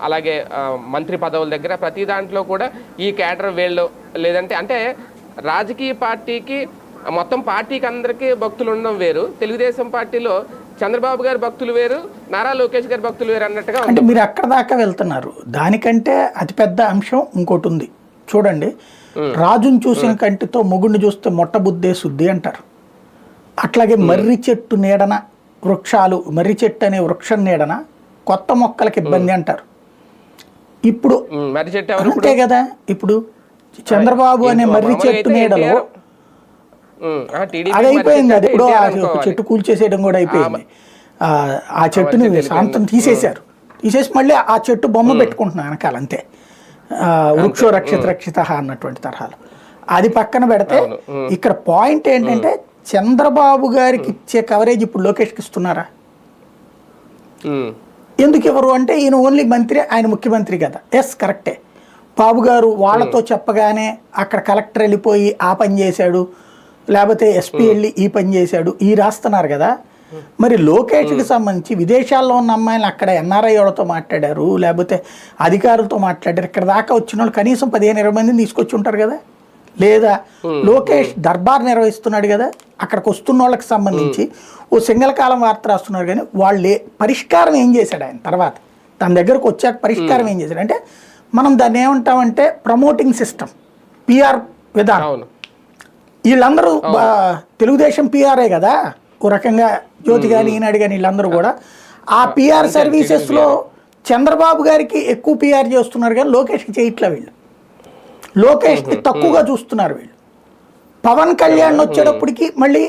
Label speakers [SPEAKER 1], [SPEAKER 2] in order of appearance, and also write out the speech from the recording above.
[SPEAKER 1] అలాగే మంత్రి పదవుల దగ్గర ప్రతి దాంట్లో కూడా ఈ క్యాడర్ వీళ్ళు లేదంటే అంటే రాజకీయ పార్టీకి మొత్తం పార్టీకి అందరికీ భక్తులు ఉండడం వేరు, తెలుగుదేశం పార్టీలో చంద్రబాబు గారి భక్తులు వేరు, నారా లోకేష్ గారి భక్తులు వేరు అన్నట్టుగా.
[SPEAKER 2] అంటే మీరు అక్కడ దాకా వెళ్తున్నారు. దానికంటే అతిపెద్ద అంశం ఇంకోటి ఉంది చూడండి. రాజును చూసిన కంటితో మొగుడిని చూస్తే మొట్టబుద్దే శుద్ధి అంటారు. అట్లాగే మర్రి చెట్టు నీడన వృక్షాలు, మర్రి చెట్టు అనే వృక్షం నీడన కొత్త మొక్కలకి ఇబ్బంది అంటారు. ఇప్పుడు అంతే కదా, ఇప్పుడు చంద్రబాబు అనే మర్రి చెట్టు నీడలో అది అయిపోయింది. అది ఇప్పుడు చెట్టు కూల్చేసేయడం కూడా అయిపోయింది. ఆ చెట్టుని శాంతం తీసేసి మళ్ళీ ఆ చెట్టు బొమ్మ పెట్టుకుంటున్నాను వెనకాల, అంతే. వృక్షో రక్షిత అన్నటువంటి తరహాలు. అది పక్కన పెడితే ఇక్కడ పాయింట్ ఏంటంటే చంద్రబాబు గారికి ఇచ్చే కవరేజ్ ఇప్పుడు లోకేష్కి ఇస్తున్నారా? ఎందుకు ఇవ్వరు అంటే ఈయన ఓన్లీ మంత్రి, ఆయన ముఖ్యమంత్రి కదా. ఎస్ కరెక్టే. బాబు గారు వాళ్ళతో చెప్పగానే అక్కడ కలెక్టర్ వెళ్ళిపోయి ఆ పని చేశాడు, లేకపోతే ఎస్పీ వెళ్ళి ఈ పని చేశాడు, ఈ రాస్తున్నారు కదా. మరి లోకేష్కి సంబంధించి విదేశాల్లో ఉన్న అమ్మాయిలు అక్కడ ఎన్ఆర్ఐ వాళ్ళతో మాట్లాడారు, లేకపోతే అధికారులతో మాట్లాడారు. ఇక్కడ దాకా వచ్చిన వాళ్ళు కనీసం 15-20 మందిని తీసుకొచ్చి ఉంటారు కదా. లేదా లోకేష్ దర్బార్ నిర్వహిస్తున్నాడు కదా, అక్కడికి వస్తున్న వాళ్ళకి సంబంధించి ఓ సింగల్ కాలం వార్త రాస్తున్నారు. కానీ వాళ్ళు పరిష్కారం ఏం చేశాడు ఆయన తర్వాత తన దగ్గరకు వచ్చాక పరిష్కారం ఏం చేశాడు అంటే మనం దాన్ని ఏమంటామంటే ప్రమోటింగ్ సిస్టమ్, పిఆర్ విధానం. వీళ్ళందరూ తెలుగుదేశం పిఆర్ఏ కదా ఓ రకంగా, జ్యోతి కానీ ఈనాడు కానీ వీళ్ళందరూ కూడా ఆ పిఆర్ సర్వీసెస్లో చంద్రబాబు గారికి ఎక్కువ పిఆర్ చేస్తున్నారు కానీ లోకేష్కి చేయట్లా. వీళ్ళు లోకేష్కి తక్కువగా చూస్తున్నారు. వీళ్ళు పవన్ కళ్యాణ్ వచ్చేటప్పటికి మళ్ళీ